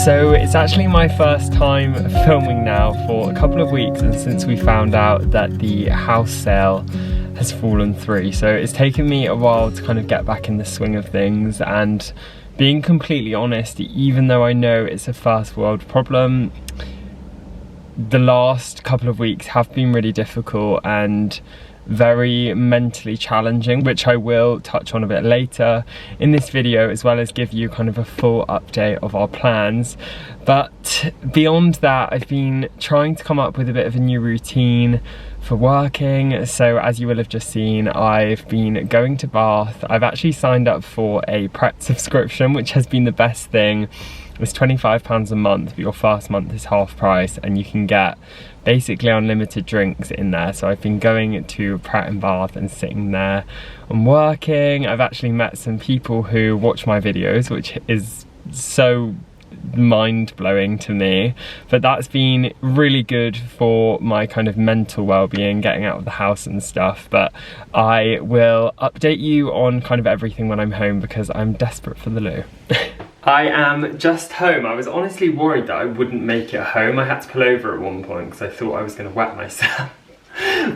So it's actually my first time filming now for a couple of weeks, and since we found out that the house sale has fallen through. So it's taken me a while to kind of get back in the swing of things, and being completely honest, even though I know it's a first world problem, the last couple of weeks have been really difficult and very mentally challenging, which I will touch on a bit later in this video, as well as give you kind of a full update of our plans. But beyond that, I've been trying to come up with a bit of a new routine for working. So as you will have just seen, I've been going to Bath. I've actually signed up for a Pret subscription, which has been the best thing. It's £25 a month, but your first month is half price, and you can get basically unlimited drinks in there. So I've been going to Pret and Bath and sitting there and working. I've actually met some people who watch my videos, which is so mind-blowing to me, but that's been really good for my kind of mental well-being, getting out of the house and stuff. But I will update you on kind of everything when I'm home, because I'm desperate for the loo. I am just home. I was honestly worried that I wouldn't make it home. I had to pull over at one point because I thought I was going to wet myself.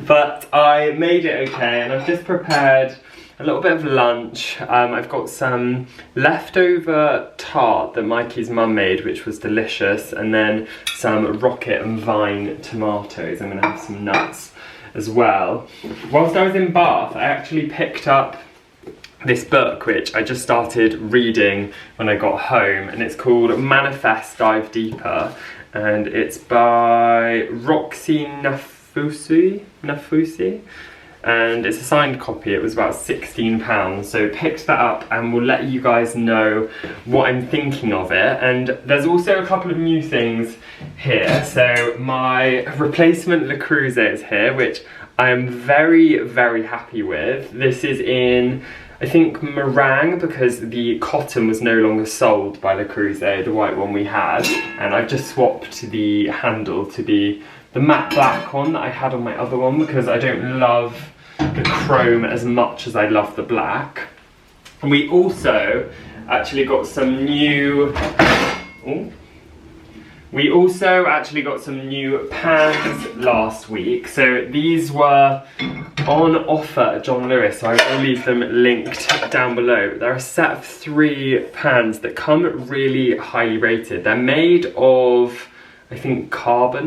But I made it okay, and I've just prepared a little bit of lunch. I've got some leftover tart that Mikey's mum made, which was delicious, and then some rocket and vine tomatoes. I'm going to have some nuts as well. Whilst I was in Bath, I actually picked up this book, which I just started reading when I got home, and it's called Manifest Dive Deeper, and it's by Roxy Nafusi, and it's a signed copy. It was about £16, so picked that up and will let you guys know what I'm thinking of it. And there's also a couple of new things here. So my replacement Le Creuset is here, which I am very, very happy with. This is in, I think, meringue, because the cotton was no longer sold by Le Creuset, the white one we had, and I've just swapped the handle to be the matte black one that I had on my other one, because I don't love the chrome as much as I love the black. And we also actually got some new pans last week. So these were on offer at John Lewis, so I will leave them linked down below. They're a set of 3 pans that come really highly rated. They're made of, I think,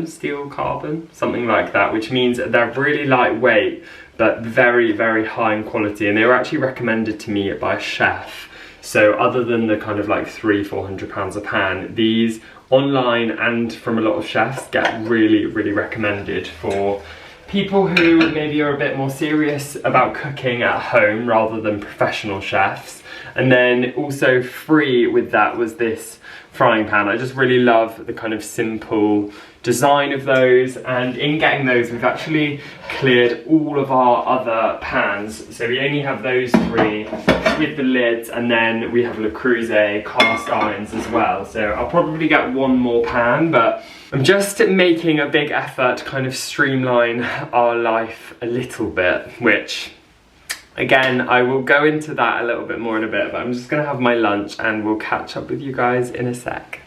steel carbon, something like that, which means they're really lightweight, but very, very high in quality. And they were actually recommended to me by a chef. So other than the kind of like £300–400 a pan, these online and from a lot of chefs get really, really recommended for people who maybe are a bit more serious about cooking at home rather than professional chefs. And then also free with that was this frying pan. I just really love the kind of simple design of those, and in getting those we've actually cleared all of our other pans, so we only have those 3 with the lids, and then we have Le Creuset cast irons as well. So I'll probably get one more pan, but I'm just making a big effort to kind of streamline our life a little bit, which again, I will go into that a little bit more in a bit, but I'm just gonna have my lunch and we'll catch up with you guys in a sec.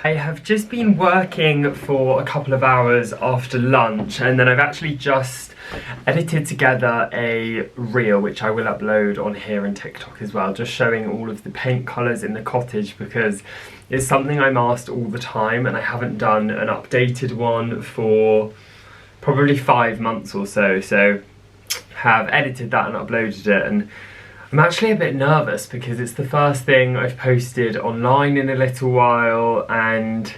I have just been working for a couple of hours after lunch, and then I've actually just edited together a reel, which I will upload on here and TikTok as well, just showing all of the paint colours in the cottage, because it's something I'm asked all the time and I haven't done an updated one for probably 5 months or so. So have edited that and uploaded it, and I'm actually a bit nervous because it's the first thing I've posted online in a little while, and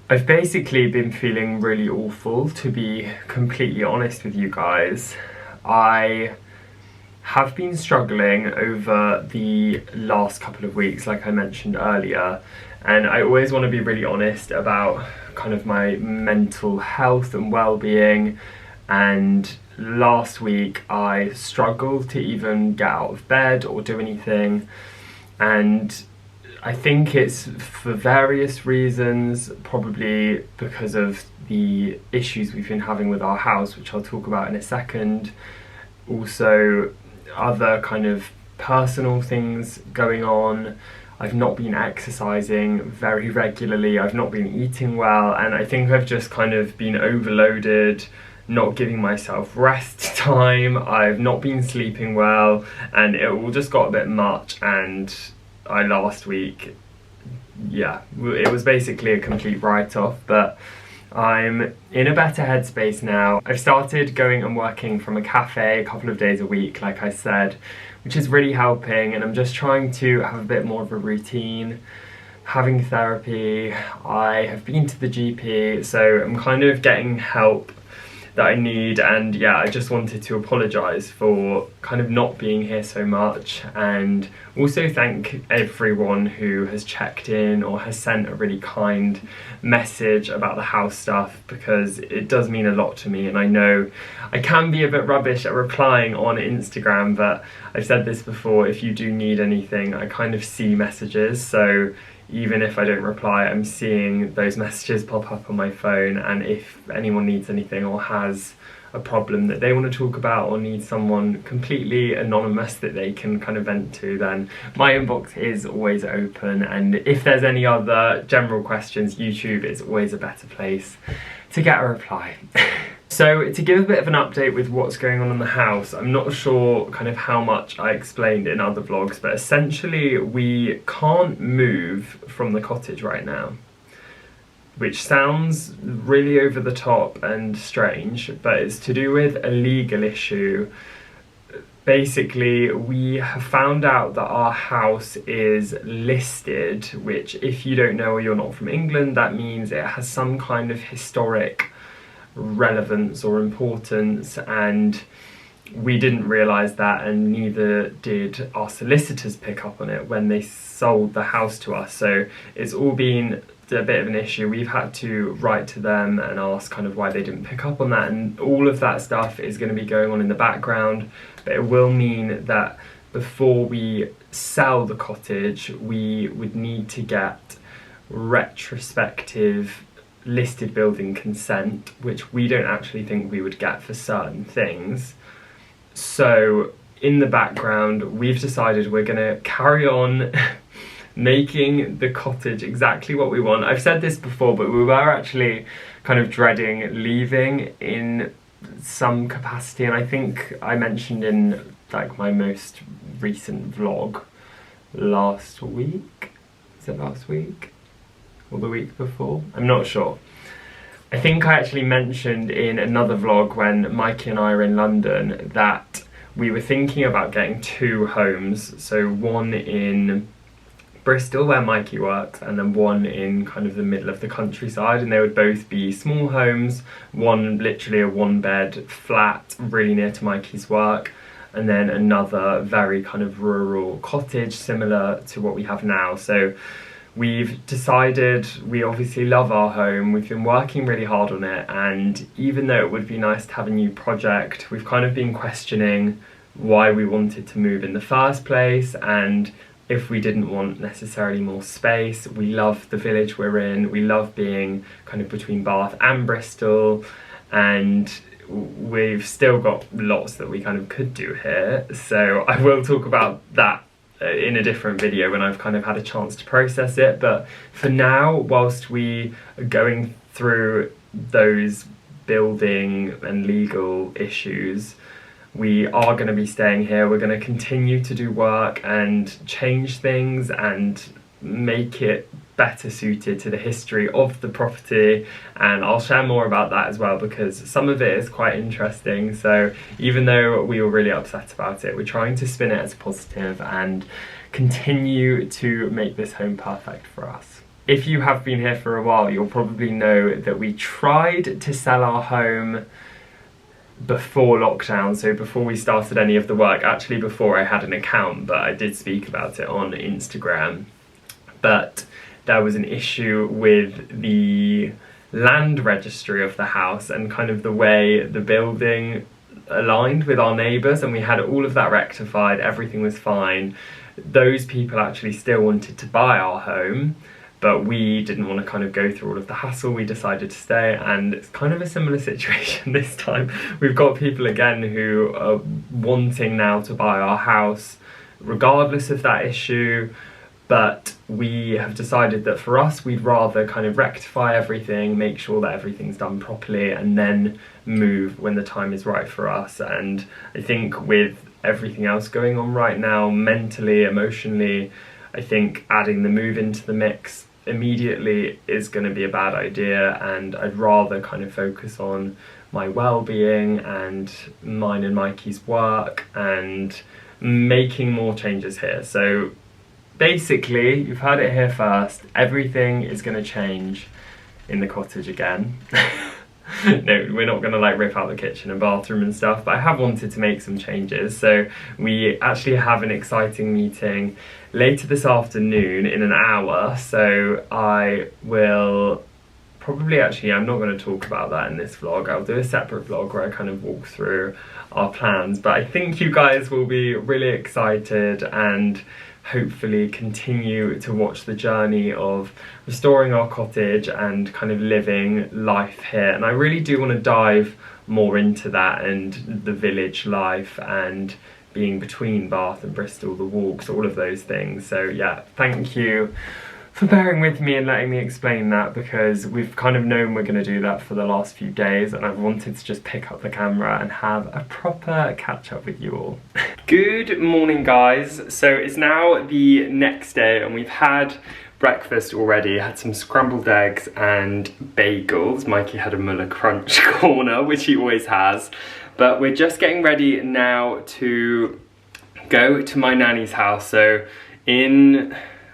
I've basically been feeling really awful, to be completely honest with you guys. I have been struggling over the last couple of weeks, like I mentioned earlier, and I always want to be really honest about kind of my mental health and well-being. And last week I struggled to even get out of bed or do anything, and I think it's for various reasons, probably because of the issues we've been having with our house, which I'll talk about in a second. Also, other kind of personal things going on. I've not been exercising very regularly, I've not been eating well, and I think I've just kind of been overloaded, not giving myself rest time, I've not been sleeping well, and it all just got a bit much. And last week, yeah, it was basically a complete write-off, but I'm in a better headspace now. I've started going and working from a cafe a couple of days a week, like I said, which is really helping, and I'm just trying to have a bit more of a routine. Having therapy, I have been to the GP, so I'm kind of getting help that I need. And yeah, I just wanted to apologise for kind of not being here so much, and also thank everyone who has checked in or has sent a really kind message about the house stuff, because it does mean a lot to me. And I know I can be a bit rubbish at replying on Instagram, but I've said this before, if you do need anything, I kind of see messages, so even if I don't reply, I'm seeing those messages pop up on my phone, and if anyone needs anything or has a problem that they want to talk about or need someone completely anonymous that they can kind of vent to, then my inbox is always open. And if there's any other general questions, YouTube is always a better place to get a reply. So to give a bit of an update with what's going on in the house, I'm not sure kind of how much I explained in other vlogs, but essentially we can't move from the cottage right now, which sounds really over the top and strange, but it's to do with a legal issue. Basically, we have found out that our house is listed, which, if you don't know or you're not from England, that means it has some kind of historic relevance or importance, and we didn't realise that, and neither did our solicitors pick up on it when they sold the house to us. So it's all been a bit of an issue. We've had to write to them and ask kind of why they didn't pick up on that, and all of that stuff is going to be going on in the background. But it will mean that before we sell the cottage, we would need to get retrospective listed building consent, which we don't actually think we would get for certain things. So in the background, we've decided we're going to carry on making the cottage exactly what we want. I've said this before, but we were actually kind of dreading leaving in some capacity, and I think I mentioned in like my most recent vlog last week, is it last week? Or the week before? I'm not sure. I think I actually mentioned in another vlog when Mikey and I were in London that we were thinking about getting 2 homes, so one in Bristol where Mikey works, and then one in kind of the middle of the countryside, and they would both be small homes, one literally a 1-bed flat really near to Mikey's work, and then another very kind of rural cottage similar to what we have now. So we've decided we obviously love our home, we've been working really hard on it, and even though it would be nice to have a new project, we've kind of been questioning why we wanted to move in the first place, and if we didn't want necessarily more space. We love the village we're in, we love being kind of between Bath and Bristol, and we've still got lots that we kind of could do here. So I will talk about that in a different video when I've kind of had a chance to process it. But for now, whilst we are going through those building and legal issues, we are going to be staying here. We're going to continue to do work and change things and make it better suited to the history of the property, and I'll share more about that as well, because some of it is quite interesting. So even though we were really upset about it, we're trying to spin it as positive and continue to make this home perfect for us. If you have been here for a while, you'll probably know that we tried to sell our home before lockdown, so before we started any of the work, actually before I had an account, but I did speak about it on Instagram. But there was an issue with the land registry of the house and kind of the way the building aligned with our neighbours, and we had all of that rectified, everything was fine. those people actually still wanted to buy our home, but we didn't want to kind of go through all of the hassle. We decided to stay, and it's kind of a similar situation this time. We've got people again who are wanting now to buy our house regardless of that issue, but we have decided that for us, we'd rather kind of rectify everything, make sure that everything's done properly, and then move when the time is right for us. And I think with everything else going on right now, mentally, emotionally, I think adding the move into the mix immediately is going to be a bad idea, and I'd rather kind of focus on my well-being and mine and Mikey's work and making more changes here. So basically, you've heard it here first, everything is going to change in the cottage again. No, we're not going to like rip out the kitchen and bathroom and stuff, but I have wanted to make some changes. So we actually have an exciting meeting later this afternoon in an hour, so I will probably, actually, I'm not going to talk about that in this vlog. I'll do a separate vlog where I kind of walk through our plans, but I think you guys will be really excited and hopefully continue to watch the journey of restoring our cottage and kind of living life here. And I really do want to dive more into that and the village life and being between Bath and Bristol, the walks, all of those things. So yeah, thank you for bearing with me and letting me explain that, because we've kind of known we're going to do that for the last few days, and I've wanted to just pick up the camera and have a proper catch up with you all. Good morning, guys. So it's now the next day and we've had breakfast already. Had some scrambled eggs and bagels. Mikey had a Muller Crunch corner, which he always has, but we're just getting ready now to go to my nanny's house. So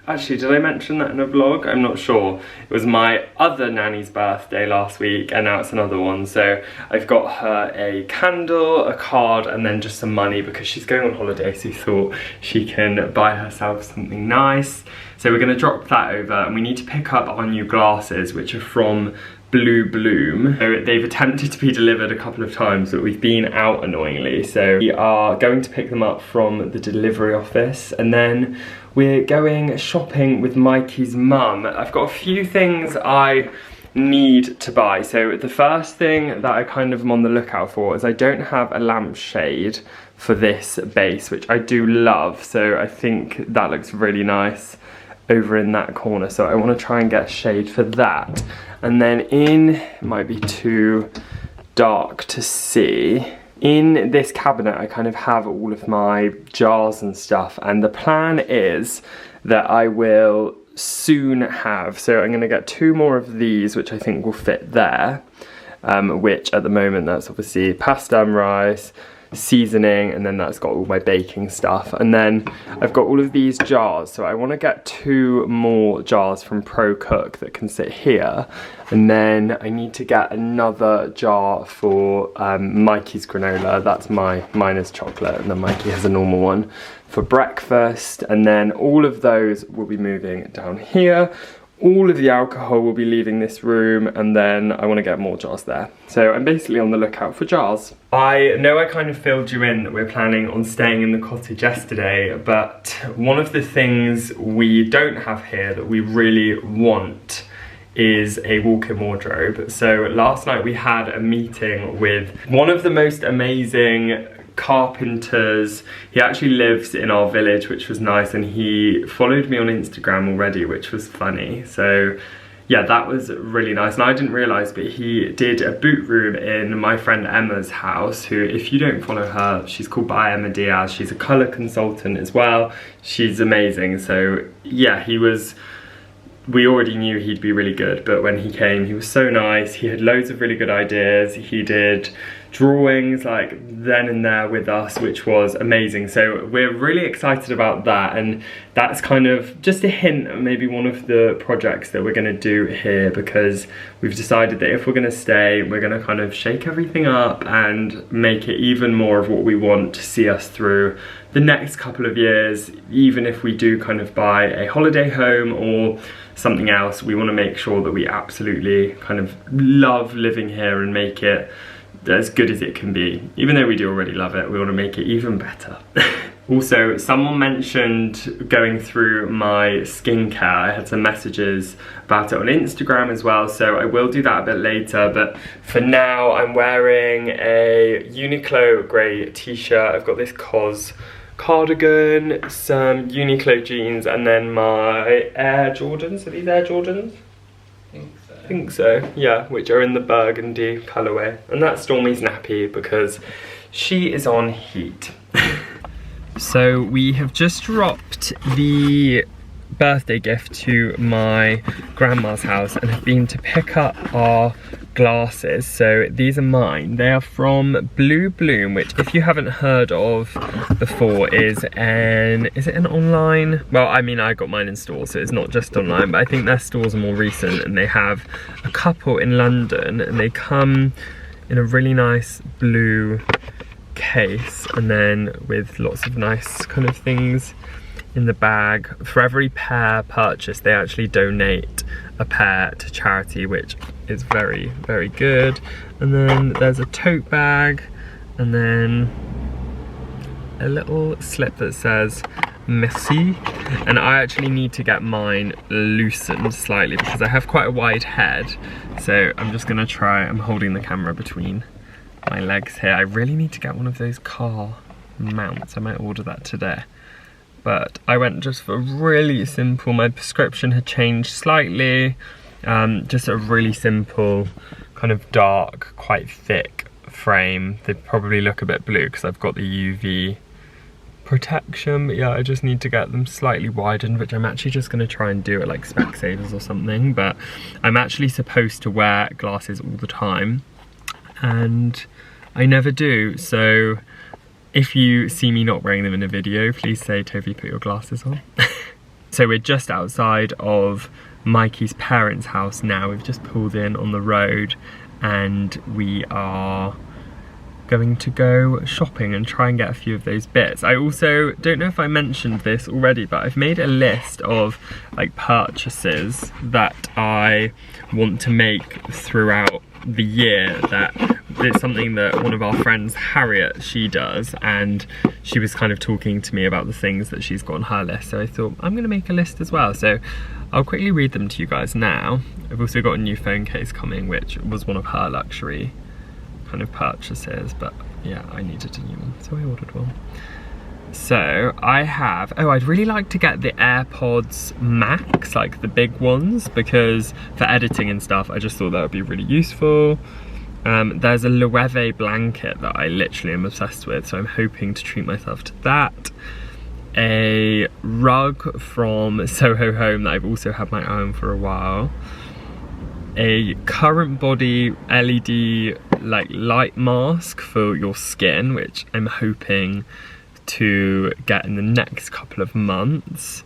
actually, did I mention that in a vlog? I'm not sure. It was my other nanny's birthday last week, and now it's another one. So I've got her a candle, a card, and then just some money because she's going on holiday, so we thought she can buy herself something nice. So we're gonna drop that over, and we need to pick up our new glasses, which are from Blue Bloom. So they've attempted to be delivered a couple of times, but we've been out annoyingly. So we are going to pick them up from the delivery office, and then we're going shopping with Mikey's mum. I've got a few things I need to buy. So the first thing that I kind of am on the lookout for is I don't have a lampshade for this base, which I do love. So I think that looks really nice over in that corner. So I want to try and get a shade for that. And then it might be too dark to see. In this cabinet, I kind of have all of my jars and stuff, and the plan is that I will soon have, so I'm gonna get 2 more of these, which I think will fit there, which at the moment, that's obviously pasta and rice, seasoning, and then that's got all my baking stuff. And then I've got all of these jars, so I want to get 2 more jars from Pro Cook that can sit here. And then I need to get another jar for Mikey's granola. That's mine is chocolate, and then Mikey has a normal one for breakfast. And then all of those will be moving down here. All of the alcohol will be leaving this room, and then I want to get more jars there. So I'm basically on the lookout for jars. I know I kind of filled you in that we're planning on staying in the cottage yesterday, but one of the things we don't have here that we really want is a walk-in wardrobe. So last night we had a meeting with one of the most amazing carpenters. He actually lives in our village, which was nice, and he followed me on Instagram already, which was funny. So yeah, that was really nice, and I didn't realise, but he did a boot room in my friend Emma's house, who, if you don't follow her, she's called by Emma Diaz. She's a colour consultant as well. She's amazing. So yeah, we already knew he'd be really good, but when he came, he was so nice. He had loads of really good ideas. He did drawings like then and there with us, which was amazing. So we're really excited about that, and that's kind of just a hint of maybe one of the projects that we're going to do here, because we've decided that if we're going to stay, we're going to kind of shake everything up and make it even more of what we want to see us through the next couple of years. Even if we do kind of buy a holiday home or something else, we want to make sure that we absolutely kind of love living here and make it as good as it can be. Even though we do already love it, we want to make it even better. Also, someone mentioned going through my skincare. I had some messages about it on Instagram as well, so I will do that a bit later. But for now, I'm wearing a Uniqlo grey t-shirt. I've got this COS cardigan, some Uniqlo jeans, and then my Air Jordans. Are these Air Jordans? I think so, yeah, which are in the burgundy colourway. And that's Stormy's nappy because she is on heat. So we have just dropped the birthday gift to my grandma's house and have been to pick up our glasses. So these are mine. They are from Blue Bloom, which if you haven't heard of before is it an online? Well, I mean, I got mine in stores, so it's not just online, but I think their stores are more recent, and they have a couple in London, and they come in a really nice blue case, and then with lots of nice kind of things in the bag. For every pair purchased, they actually donate a pair to charity, which is very, very good. And then there's a tote bag, and then a little slip that says Messi. And I actually need to get mine loosened slightly because I have quite a wide head. So I'm just gonna try, I'm holding the camera between my legs here. I really need to get one of those car mounts. I might order that today. But I went just for really simple, my prescription had changed slightly. Just a really simple, kind of dark, quite thick frame. They probably look a bit blue because I've got the UV protection, but yeah, I just need to get them slightly widened, which I'm actually just gonna try and do at like Specsavers or something. But I'm actually supposed to wear glasses all the time, and I never do. So if you see me not wearing them in a video, please say, Toby, put your glasses on. So we're just outside of Mikey's parents' house now. We've just pulled in on the road and we are going to go shopping and try and get a few of those bits. I also don't know if I mentioned this already, but I've made a list of like purchases that I want to make throughout the year. That it's something that one of our friends, Harriet, she does, and she was kind of talking to me about the things that she's got on her list, so I thought I'm gonna make a list as well. So I'll quickly read them to you guys now. I've also got a new phone case coming, which was one of her luxury kind of purchases, but yeah, I needed a new one, so I ordered one. So I have, I'd really like to get the AirPods Max, like the big ones, because for editing and stuff, I just thought that would be really useful. There's a Loewe blanket that I literally am obsessed with, so I'm hoping to treat myself to that. A rug from Soho Home that I've also had my eye on for a while. A current body LED like light mask for your skin, which I'm hoping to get in the next couple of months.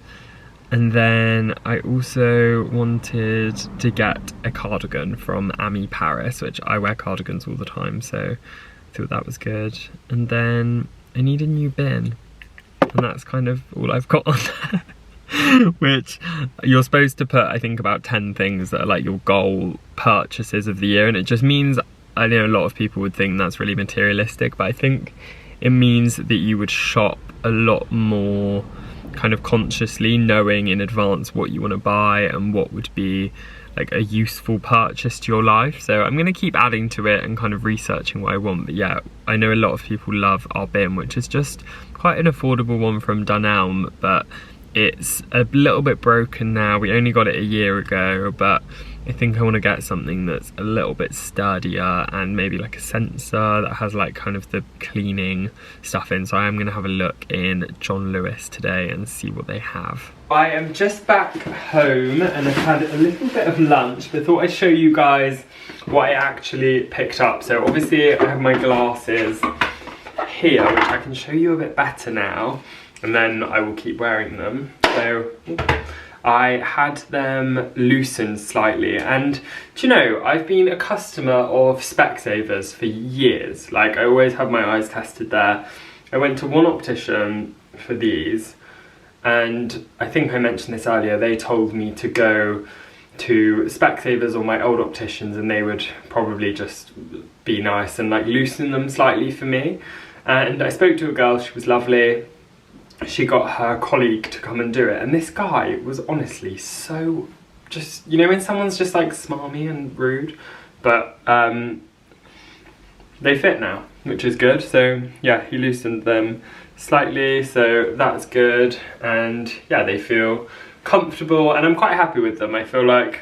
And then I also wanted to get a cardigan from Ami Paris, which I wear cardigans all the time, so I thought that was good. And then I need a new bin, and that's kind of all I've got on there. Which you're supposed to put, I think, about 10 things that are like your goal purchases of the year, and it just means, I know a lot of people would think that's really materialistic, but I think it means that you would shop a lot more kind of consciously, knowing in advance what you want to buy and what would be like a useful purchase to your life. So I'm going to keep adding to it and kind of researching what I want. But yeah, I know a lot of people love our bin, which is just quite an affordable one from Dunelm, but it's a little bit broken now. We only got it a year ago, but I think I want to get something that's a little bit sturdier and maybe like a sensor that has like kind of the cleaning stuff in. So I am going to have a look in John Lewis today and see what they have. I am just back home and I've had a little bit of lunch, but I thought I'd show you guys what I actually picked up. So obviously I have my glasses here, which I can show you a bit better now, and then I will keep wearing them. So I had them loosened slightly, and do you know, I've been a customer of Specsavers for years. Like, I always have my eyes tested there. I went to one optician for these, and I think I mentioned this earlier, they told me to go to Specsavers or my old opticians, and they would probably just be nice and like loosen them slightly for me. And I spoke to a girl, she was lovely. she got her colleague to come and do it, and this guy was honestly so just, you know when someone's just like smarmy and rude, but they fit now, which is good. So yeah, he loosened them slightly, so that's good, and yeah, they feel comfortable and I'm quite happy with them. I feel like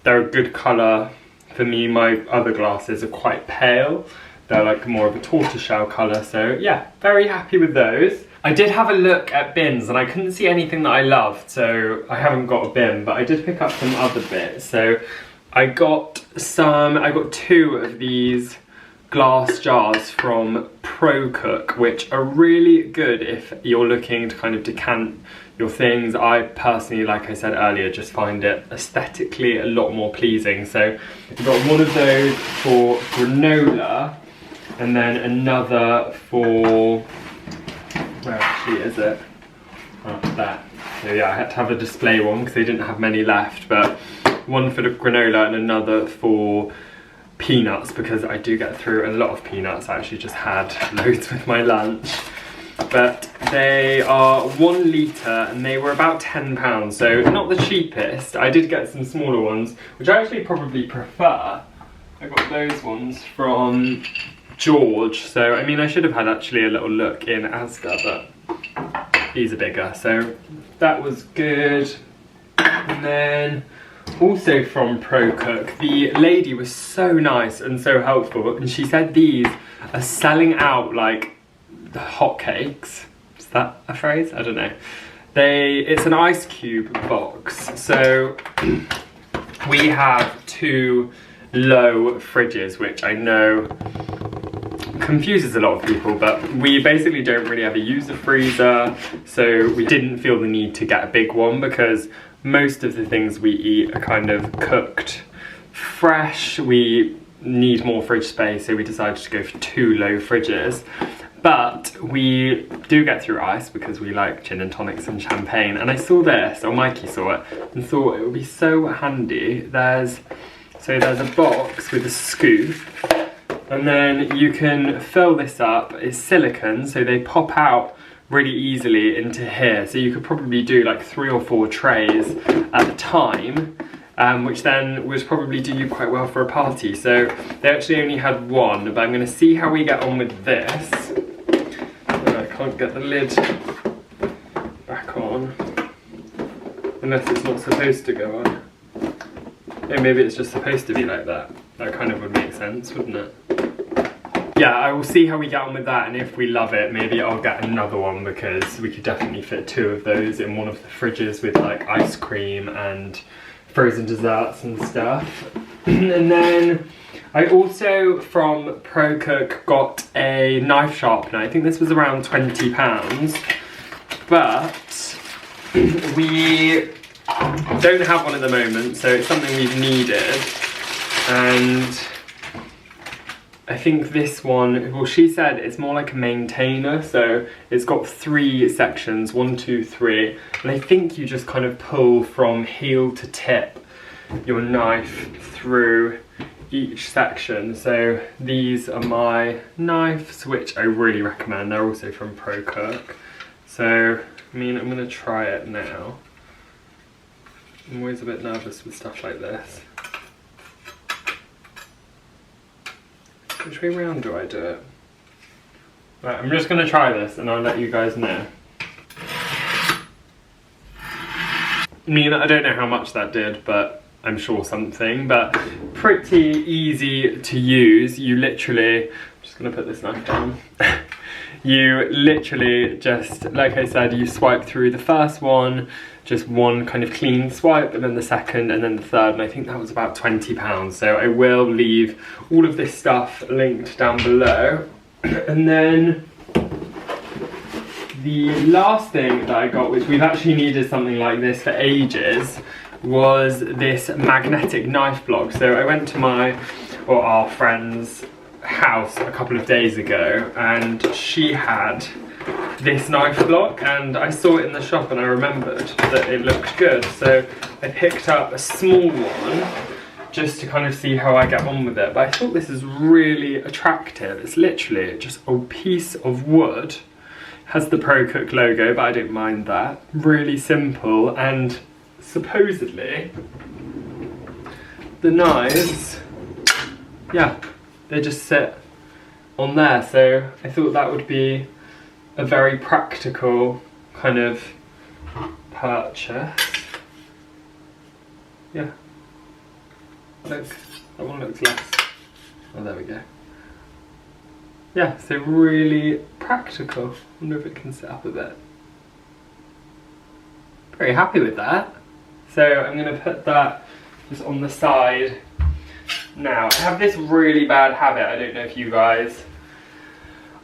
they're a good colour. For me, my other glasses are quite pale. They're like more of a tortoiseshell colour, so yeah, very happy with those. I did have a look at bins and I couldn't see anything that I loved, so I haven't got a bin, but I did pick up some other bits. So I got two of these glass jars from Pro Cook, which are really good if you're looking to kind of decant your things. I personally, like I said earlier, just find it aesthetically a lot more pleasing. So I've got one of those for granola, and then another for, where actually is it? Oh, there. So yeah, I had to have a display one because they didn't have many left, but one for the granola and another for peanuts, because I do get through a lot of peanuts. I actually just had loads with my lunch. But they are 1 litre and they were about £10, so not the cheapest. I did get some smaller ones, which I actually probably prefer. I got those ones from George, so I mean I should have had actually a little look in Asda, but these are bigger, so that was good. And then also from Pro Cook, the lady was so nice and so helpful, and she said these are selling out like the hotcakes. Is that a phrase? I don't know. It's an ice cube box. So we have 2 low fridges, which I know confuses a lot of people, but we basically don't really ever use a freezer, so we didn't feel the need to get a big one because most of the things we eat are kind of cooked fresh. We need more fridge space, so we decided to go for 2 low fridges. But we do get through ice because we like gin and tonics and champagne. And I saw this, or Mikey saw it, and thought it would be so handy. There's a box with a scoop, and then you can fill this up. It's silicone, so they pop out really easily into here. So you could probably do like 3 or 4 trays at a time, which then would probably do you quite well for a party. So they actually only had 1, but I'm gonna see how we get on with this. I can't get the lid back on, unless it's not supposed to go on. Or maybe it's just supposed to be like that. That kind of would make sense, wouldn't it? Yeah, I will see how we get on with that, and if we love it, maybe I'll get another one, because we could definitely fit 2 of those in one of the fridges with like ice cream and frozen desserts and stuff. And then I also, from Pro Cook, got a knife sharpener. I think this was around £20, but we don't have one at the moment, so it's something we've needed. And I think this one, well, she said it's more like a maintainer, so it's got 3 sections, 1, 2, 3, and I think you just kind of pull from heel to tip your knife through each section. So these are my knives, which I really recommend. They're also from Pro Cook. So, I mean, I'm gonna try it now. I'm always a bit nervous with stuff like this. Which way round do I do it? Right, I'm just gonna try this and I'll let you guys know. I mean, I don't know how much that did, but I'm sure something, but pretty easy to use. You literally, I'm just gonna put this knife down. You literally just, like I said, you swipe through the first one, just one kind of clean swipe, and then the second, and then the third, and I think that was about £20. So I will leave all of this stuff linked down below. And then the last thing that I got, which we've actually needed something like this for ages, was this magnetic knife block. So I went to our friend's house a couple of days ago, and she had this knife block, and I saw it in the shop and I remembered that it looked good, so I picked up a small one just to kind of see how I get on with it. But I thought this is really attractive. It's literally just a piece of wood. Has the Pro Cook logo, but I don't mind that. Really simple, and supposedly the knives, yeah, they just sit on there. So I thought that would be a very practical kind of purchase. Yeah. Look, that one looks less. Oh, there we go. Yeah, so really practical. I wonder if it can sit up a bit. Very happy with that. So I'm going to put that just on the side. Now, I have this really bad habit, I don't know if you guys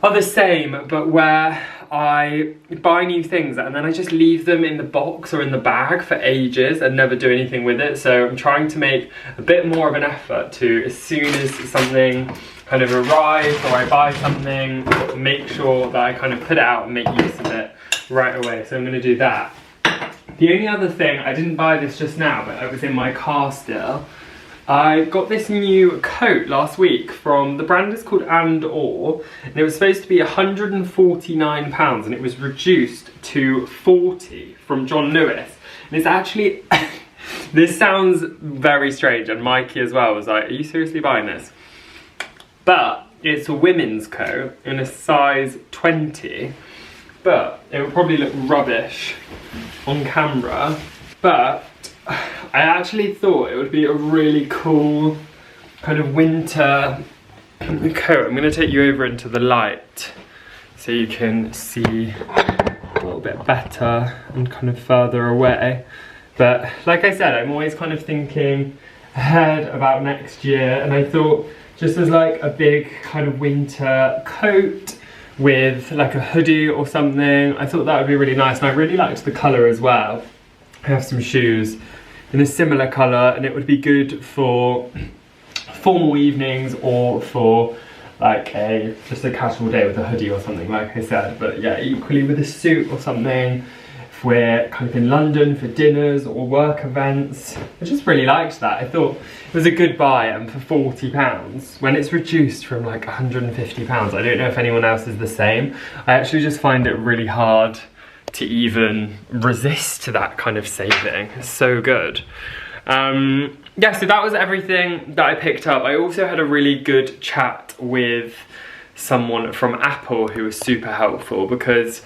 are the same, but where I buy new things and then I just leave them in the box or in the bag for ages and never do anything with it. So I'm trying to make a bit more of an effort to, as soon as something kind of arrives or I buy something, make sure that I kind of put it out and make use of it right away. So I'm going to do that. The only other thing, I didn't buy this just now, but it was in my car still. I got this new coat last week from, the brand is called and it was supposed to be £149 and it was reduced to 40 from John Lewis. And it's actually, this sounds very strange, and Mikey as well was like, are you seriously buying this? But it's a women's coat in a size 20, but it would probably look rubbish on camera. But I actually thought it would be a really cool kind of winter coat. I'm going to take you over into the light so you can see a little bit better and kind of further away. But like I said, I'm always kind of thinking ahead about next year, and I thought just as like a big kind of winter coat with like a hoodie or something, I thought that would be really nice, and I really liked the colour as well. I have some shoes in a similar colour, and it would be good for formal evenings or for like just a casual day with a hoodie or something, like I said. But yeah, equally with a suit or something if we're kind of in London for dinners or work events. I just really liked that. I thought it was a good buy, and for £40 when it's reduced from like £150. I don't know if anyone else is the same. I actually just find it really hard to even resist that kind of saving. It's so good. Yeah, so that was everything that I picked up. I also had a really good chat with someone from Apple who was super helpful, because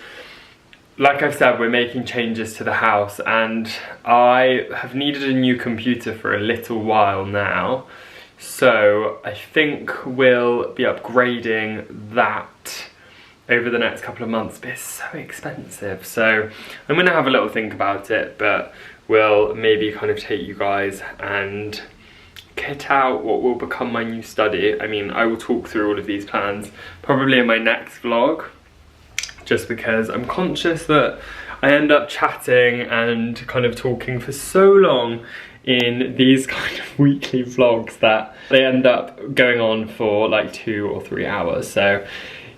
like I've said, we're making changes to the house and I have needed a new computer for a little while now. So I think we'll be upgrading that over the next couple of months, but it's so expensive. So I'm gonna have a little think about it, but we'll maybe kind of take you guys and kit out what will become my new study. I mean, I will talk through all of these plans probably in my next vlog, just because I'm conscious that I end up chatting and kind of talking for so long in these kind of weekly vlogs that they end up going on for like 2 or 3 hours. So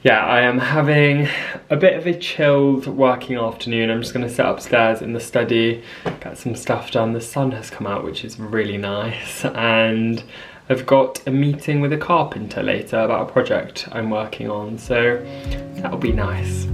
yeah, I am having a bit of a chilled working afternoon. I'm just gonna sit upstairs in the study, get some stuff done. The sun has come out, which is really nice. And I've got a meeting with a carpenter later about a project I'm working on. So that'll be nice.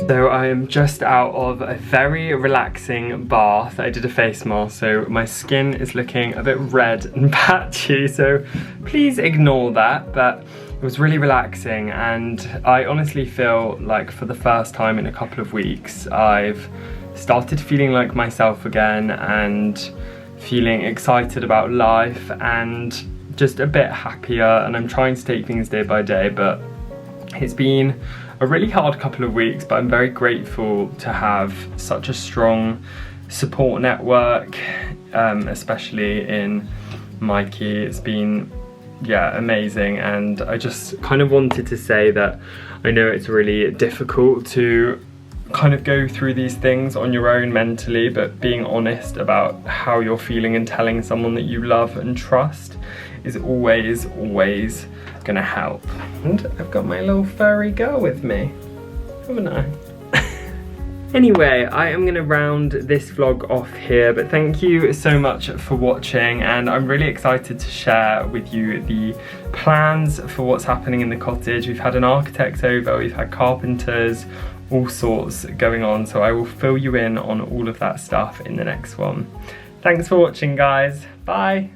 So I am just out of a very relaxing bath. I did a face mask, so my skin is looking a bit red and patchy, so please ignore that, but it was really relaxing, and I honestly feel like for the first time in a couple of weeks, I've started feeling like myself again and feeling excited about life and just a bit happier, and I'm trying to take things day by day, but it's been a really hard couple of weeks, but I'm very grateful to have such a strong support network, especially in Mikey. It's been, yeah, amazing, and I just kind of wanted to say that I know it's really difficult to kind of go through these things on your own mentally, but being honest about how you're feeling and telling someone that you love and trust is always gonna help. And I've got my little furry girl with me, haven't I? Anyway, I am going to round this vlog off here, but thank you so much for watching, and I'm really excited to share with you the plans for what's happening in the cottage. We've had an architect over, we've had carpenters, all sorts going on, so I will fill you in on all of that stuff in the next one. Thanks for watching, guys. Bye.